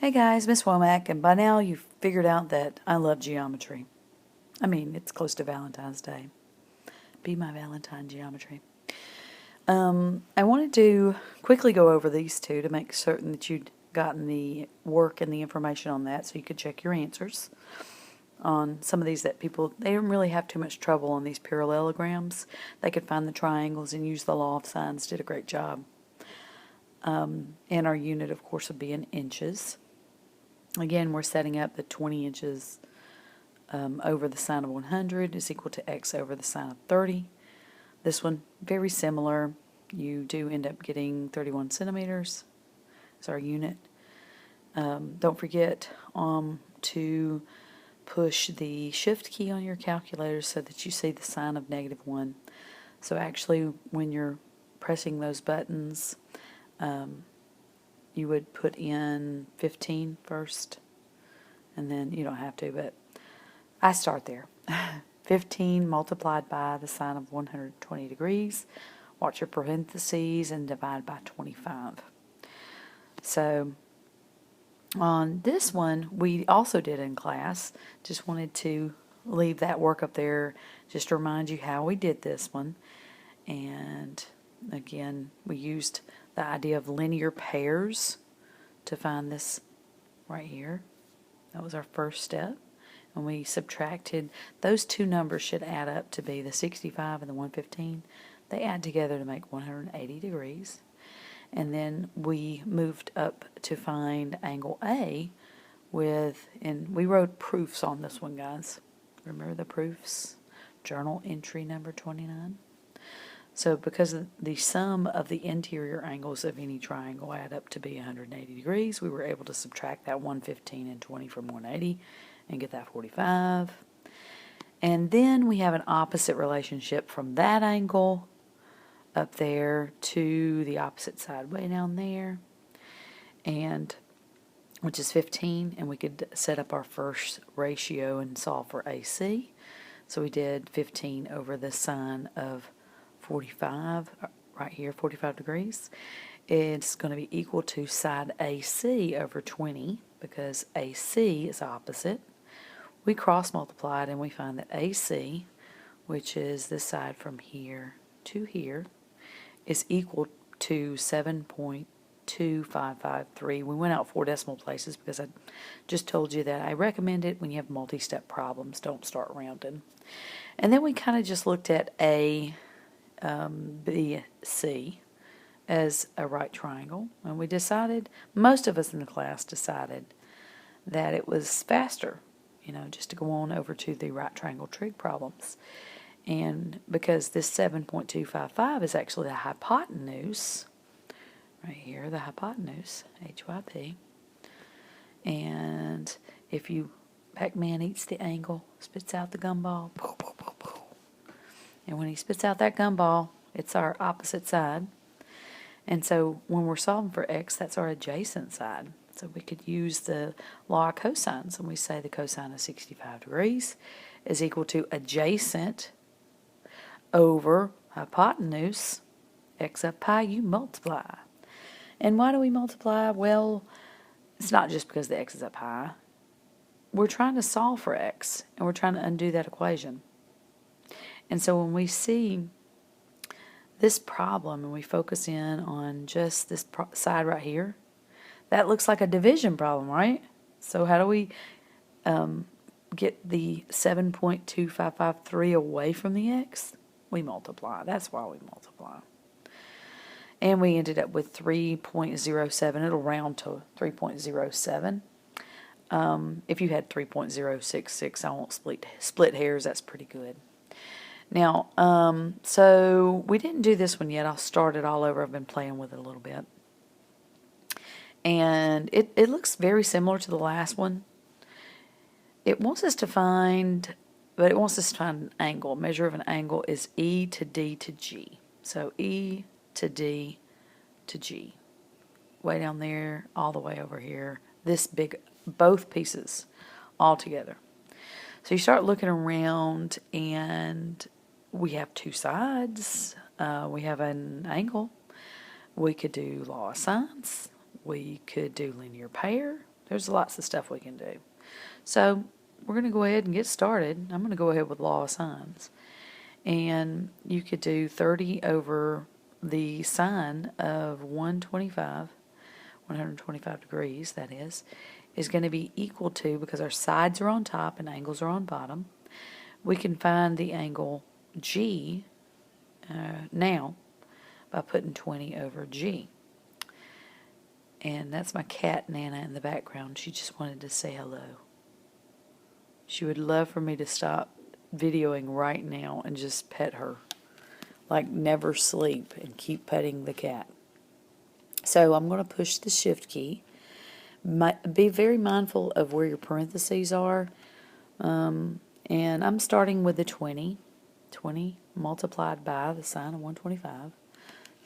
Hey guys, Miss Womack, and by now you've figured out that I love geometry. I mean, it's close to Valentine's Day. Be my Valentine geometry. I wanted to quickly go over these two to make certain that you'd gotten the work and the information on that so you could check your answers on some of these that they didn't really have too much trouble on these parallelograms. They could find the triangles and use the law of sines, did a great job. And our unit, of course, would be in inches. Again, we're setting up the 20 inches over the sine of 100 is equal to x over the sine of 30. This one, very similar. You do end up getting 31 centimeters as our unit. Don't forget to push the shift key on your calculator so that you see the sign of -1. So actually, when you're pressing those buttons, you would put in 15 first, and then you don't have to, but I start there. 15 multiplied by the sine of 120 degrees. Watch your parentheses and divide by 25. So on this one, we also did in class. Just wanted to leave that work up there just to remind you how we did this one. And again, we used the idea of linear pairs to find this right here. That was our first step. And we subtracted, those two numbers should add up to be the 65 and the 115. They add together to make 180 degrees. And then we moved up to find angle A and we wrote proofs on this one, guys. Remember the proofs? Journal entry number 29. So because the sum of the interior angles of any triangle add up to be 180 degrees, we were able to subtract that 115 and 20 from 180 and get that 45. And then we have an opposite relationship from that angle up there to the opposite side way down there, and which is 15, and we could set up our first ratio and solve for AC. So we did 15 over the sine of 45 right here, 45 degrees. It's going to be equal to side AC over 20 because AC is opposite. We cross multiplied and we find that AC, which is this side from here to here, is equal to 7.2553. We went out 4 decimal places because I just told you that I recommend it when you have multi-step problems. Don't start rounding. And then we kind of just looked at A, B, C as a right triangle, and we decided, most of us in the class decided that it was faster, just to go on over to the right triangle trig problems. And because this 7.255 is actually the hypotenuse, right here, the hypotenuse, HYP, and if Pac-Man eats the angle, spits out the gumball, and when he spits out that gumball, it's our opposite side. And so when we're solving for x, that's our adjacent side. So we could use the law of cosines, and we say the cosine of 65 degrees is equal to adjacent over hypotenuse, x of pi, you multiply. And why do we multiply? Well, it's not just because the x is up high. We're trying to solve for x, and we're trying to undo that equation. And so when we see this problem and we focus in on just this side right here, that looks like a division problem, right? So how do we get the 7.2553 away from the x? We multiply. That's why we multiply. And we ended up with 3.07. It'll round to 3.07. If you had 3.066, I won't split hairs. That's pretty good. Now, so we didn't do this one yet. I'll start it all over. I've been playing with it a little bit. And it looks very similar to the last one. It wants us to find an angle. Measure of an angle is E to D to G. So E to D to G. Way down there, all the way over here. This big, both pieces all together. So you start looking around, and we have two sides. We have an angle. We could do law of sines. We could do linear pair. There's lots of stuff we can do. So we're going to go ahead and get started. I'm going to go ahead with law of sines. And you could do 30 over the sine of 125 degrees, that is going to be equal to, because our sides are on top and angles are on bottom, we can find the angle G now by putting 20 over G. And that's my cat, Nana, in the background. She just wanted to say hello. She would love for me to stop videoing right now and just pet her. Like never sleep and keep petting the cat. So I'm going to push the shift key. Be very mindful of where your parentheses are. And I'm starting with the 20. 20 multiplied by the sine of 125.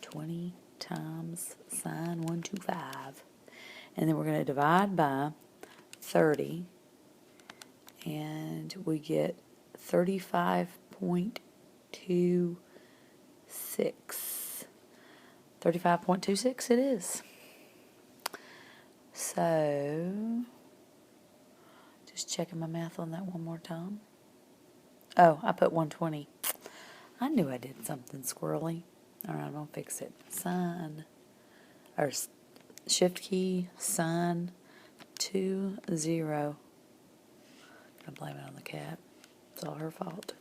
20 times sine 125. And then we're going to divide by 30. And we get 35.26. 35.26 it is. So, just checking my math on that one more time. Oh, I put 120. I knew I did something squirrely. Alright, I'm going to fix it. Sine, or shift key, sine 20. I blame it on the cat. It's all her fault.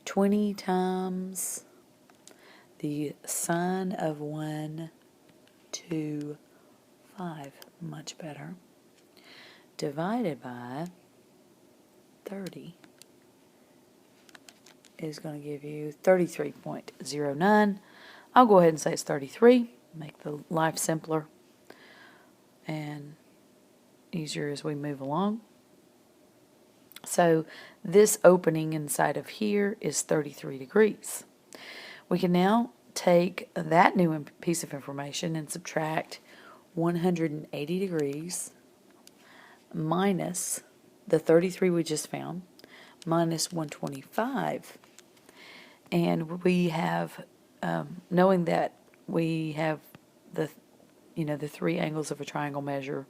20 times the sine of 125. Much better. Divided by 30 is going to give you 33.09. I'll go ahead and say it's 33. Make the life simpler and easier as we move along. So this opening inside of here is 33 degrees. We can now take that new piece of information and subtract 180 degrees minus the 33 we just found, minus 125. And we have, knowing that we have the three angles of a triangle measure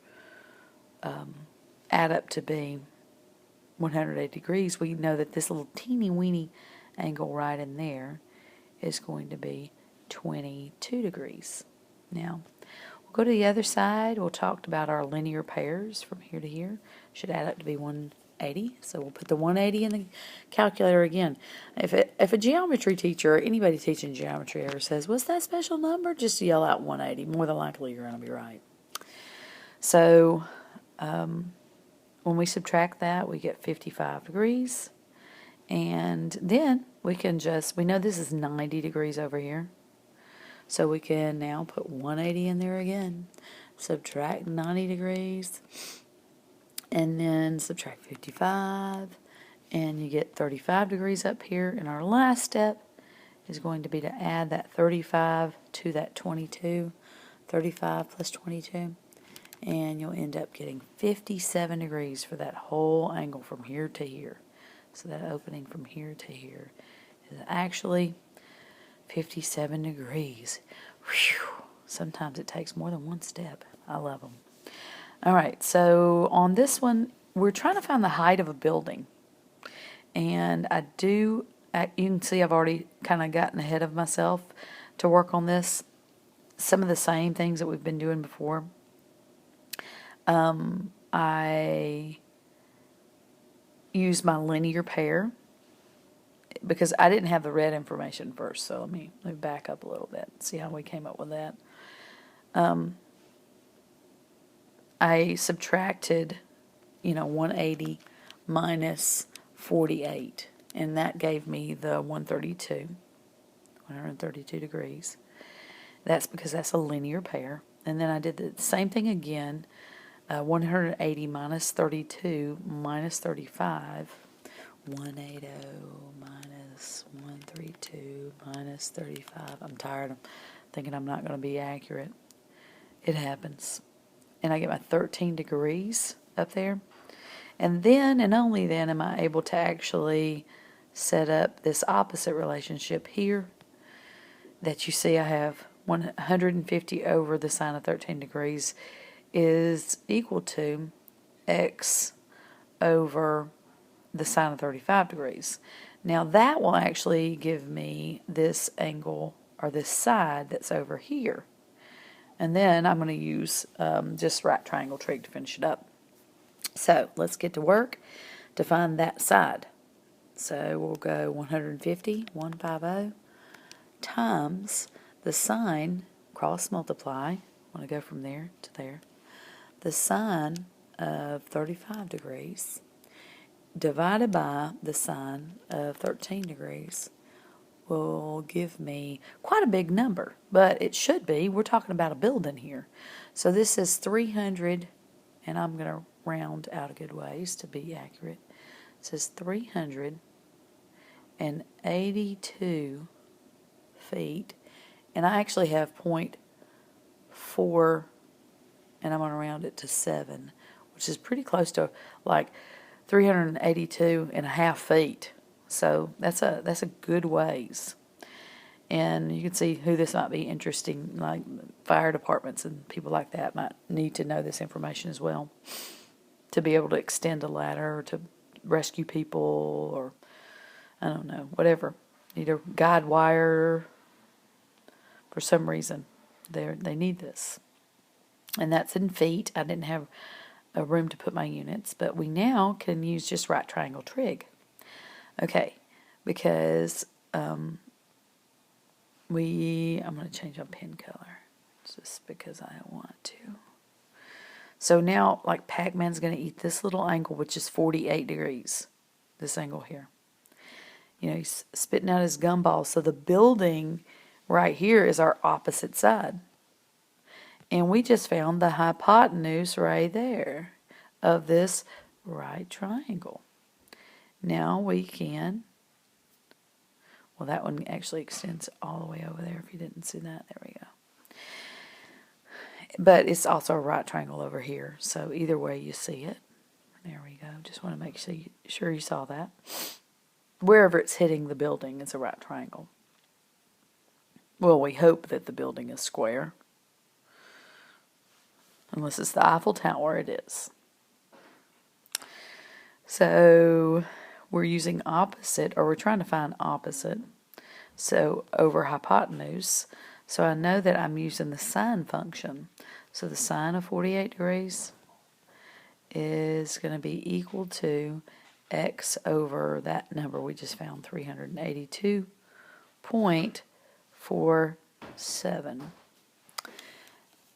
add up to be 180 degrees, we know that this little teeny weeny angle right in there is going to be 22 degrees. Now, we'll go to the other side. We'll talk about our linear pairs from here to here. Should add up to be 180. So we'll put the 180 in the calculator again. If a geometry teacher or anybody teaching geometry ever says, "What's that special number?" just yell out 180. More than likely, you're going to be right. So, when we subtract that, we get 55 degrees. And then we know this is 90 degrees over here. So we can now put 180 in there again. Subtract 90 degrees. And then subtract 55. And you get 35 degrees up here. And our last step is going to be to add that 35 to that 22. 35 plus 22. And you'll end up getting 57 degrees for that whole angle from here to here. So that opening from here to here is actually 57 degrees. Whew. Sometimes it takes more than one step. I love them. All right, so on this one, we're trying to find the height of a building. And you can see I've already kind of gotten ahead of myself to work on this. Some of the same things that we've been doing before. I use my linear pair because I didn't have the red information first, so let me back up a little bit, see how we came up with that. I subtracted 180 minus 48, and that gave me the 132 degrees. That's because that's a linear pair. And then I did the same thing again. 180 minus 32 minus 35. 180 minus 132 minus 35. I'm tired. I'm thinking I'm not going to be accurate. It happens. And I get my 13 degrees up there. And then and only then am I able to actually set up this opposite relationship here that you see I have 150 over the sine of 13 degrees is equal to x over the sine of 35 degrees. Now that will actually give me this angle, or this side that's over here. And then I'm going to use just right triangle trig to finish it up. So let's get to work to find that side. So we'll go 150 times the sine, cross multiply, I want to go from there to there, the sine of 35 degrees divided by the sine of 13 degrees will give me quite a big number, but it should be. We're talking about a building here. So this is 300, and I'm going to round out a good ways to be accurate. It says 382 feet, and I actually have 0.4, and I'm going to round it to 7, which is pretty close to like 382.5 feet. So that's a good ways. And you can see who this might be interesting, like fire departments and people like that might need to know this information as well, to be able to extend a ladder or to rescue people, or I don't know, whatever. Need a guide wire for some reason. They need this. And that's in feet. I didn't have a room to put my units, but we now can use just right triangle trig. Okay, because I'm going to change my pen color just because I want to. So now, like Pac-Man's going to eat this little angle, which is 48 degrees, this angle here. You know, he's spitting out his gumball. So the building right here is our opposite side. And we just found the hypotenuse right there of this right triangle. Now we can, well, that one actually extends all the way over there if you didn't see that. There we go. But it's also a right triangle over here. So either way you see it. There we go. Just want to make sure you saw that. Wherever it's hitting the building is a right triangle. Well, we hope that the building is square. Unless it's the Eiffel Tower, it is. So we're using opposite, or we're trying to find opposite. So over hypotenuse. So I know that I'm using the sine function. So the sine of 48 degrees is going to be equal to x over that number we just found, 382.47.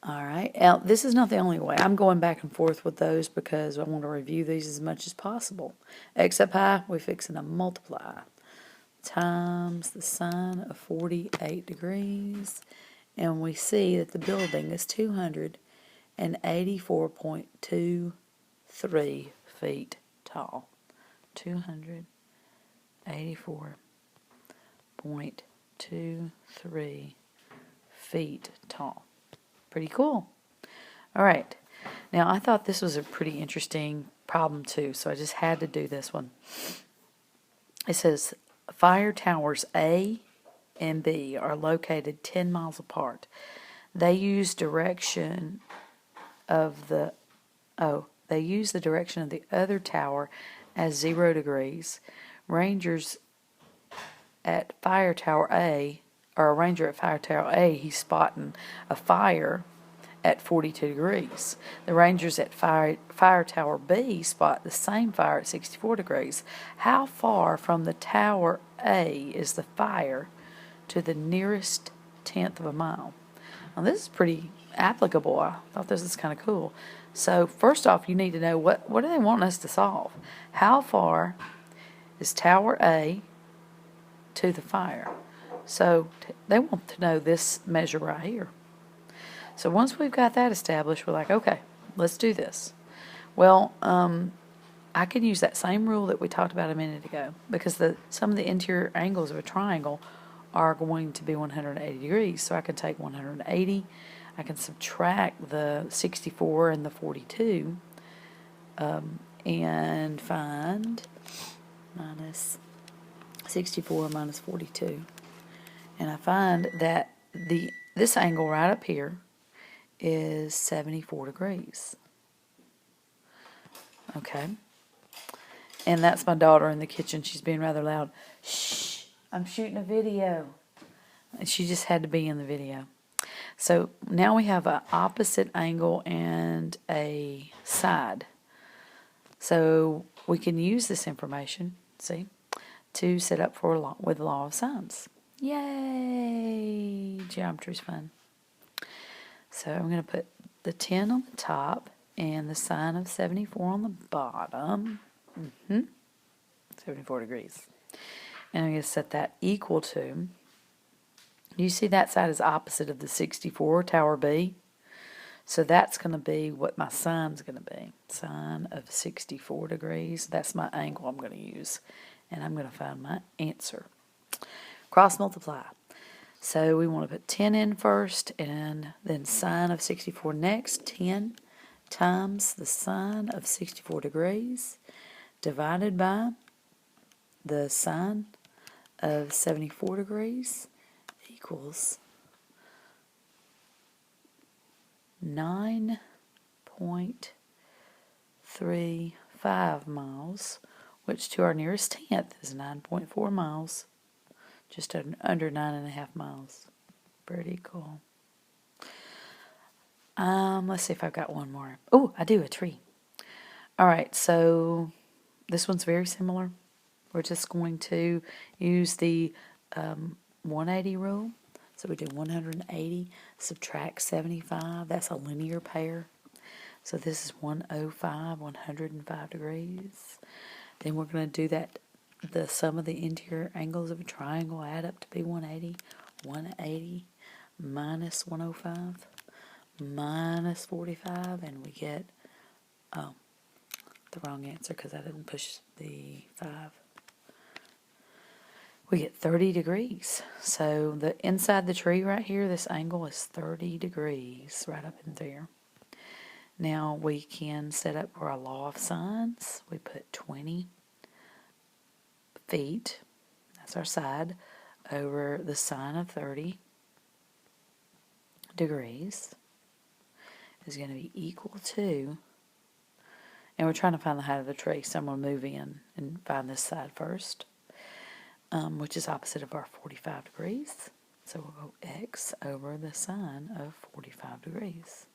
All right, now this is not the only way. I'm going back and forth with those because I want to review these as much as possible. X up high, we're fixing to multiply times the sine of 48 degrees, and we see that the building is 284.23 feet tall. 284.23 feet tall. Pretty cool. All right. Now, I thought this was a pretty interesting problem, too, so I just had to do this one. It says, fire towers A and B are located 10 miles apart. They use direction of the direction of the other tower as 0 degrees. Rangers at Fire Tower A, or a ranger at Fire Tower A, he's spotting a fire at 42 degrees. The rangers at Fire Tower B spot the same fire at 64 degrees. How far from the Tower A is the fire to the nearest tenth of a mile? Now, this is pretty applicable. I thought this is kind of cool. So first off, you need to know what do they want us to solve? How far is Tower A to the fire? So they want to know this measure right here. So once we've got that established, we're like, okay, let's do this. Well, I can use that same rule that we talked about a minute ago, because some of the interior angles of a triangle are going to be 180 degrees. So I can take 180, I can subtract the 64 and the 42, and find minus 64 minus 42. And I find that this angle right up here is 74 degrees. Okay. And that's my daughter in the kitchen. She's being rather loud. Shh, I'm shooting a video. And she just had to be in the video. So now we have an opposite angle and a side. So we can use this information, see, to set up for with the law of sines. Yay! Geometry's fun. So I'm going to put the 10 on the top and the sine of 74 on the bottom. 74 degrees. And I'm going to set that equal to, you see that side is opposite of the 64, tower B. So that's going to be what my sine's going to be. Sine of 64 degrees. That's my angle I'm going to use. And I'm going to find my answer. Cross multiply. So we want to put 10 in first and then sine of 64 next. 10 times the sine of 64 degrees divided by the sine of 74 degrees equals 9.35 miles, which to our nearest tenth is 9.4 miles, just under 9.5 miles. Pretty cool. Let's see if I've got one more. Oh, I do, a tree. All right, so this one's very similar. We're just going to use the 180 rule. So we do 180, subtract 75. That's a linear pair. So this is 105, 105 degrees. Then we're going to do that, the sum of the interior angles of a triangle add up to be 180. 180 minus 105 minus 45, and we get, the wrong answer because I didn't push the 5. We get 30 degrees. So the inside the tree right here, this angle is 30 degrees right up in there. Now we can set up for our law of sines. We put 20 feet, that's our side, over the sine of 30 degrees is going to be equal to, and we're trying to find the height of the tree, so I'm going to move in and find this side first. Which is opposite of our 45 degrees. So we'll go x over the sine of 45 degrees.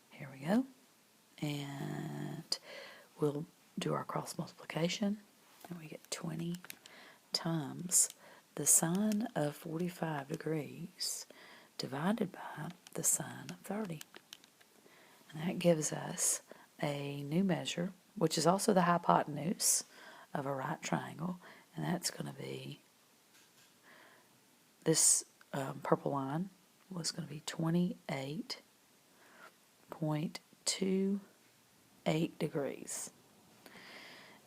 Here we go. And we'll do our cross multiplication. And we get 20 times the sine of 45 degrees divided by the sine of 30. And that gives us a new measure, which is also the hypotenuse of a right triangle. And that's going to be, this purple line was going to be 28.28 degrees.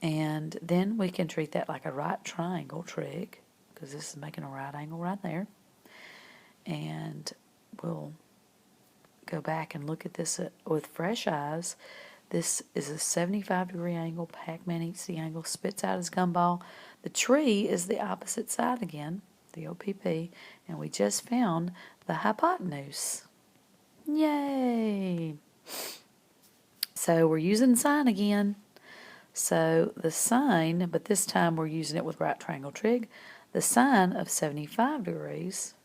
And then we can treat that like a right triangle trig, because this is making a right angle right there. And we'll go back and look at this with fresh eyes. This is a 75-degree angle. Pac-Man eats the angle, spits out his gumball. The tree is the opposite side again, the OPP, and we just found the hypotenuse. Yay! So we're using sine again. So the sine, but this time we're using it with right triangle trig. The sine of 75 degrees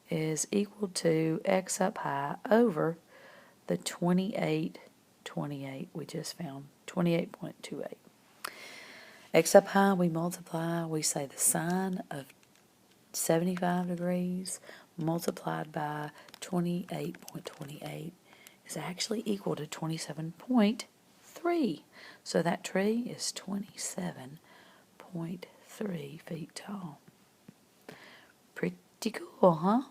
is equal to x up high over the 28 we just found, 28.28. X up high, we multiply, we say the sine of 75 degrees multiplied by 28.28 is actually equal to 27.3. So that tree is 27.3 feet tall. Pretty cool, huh?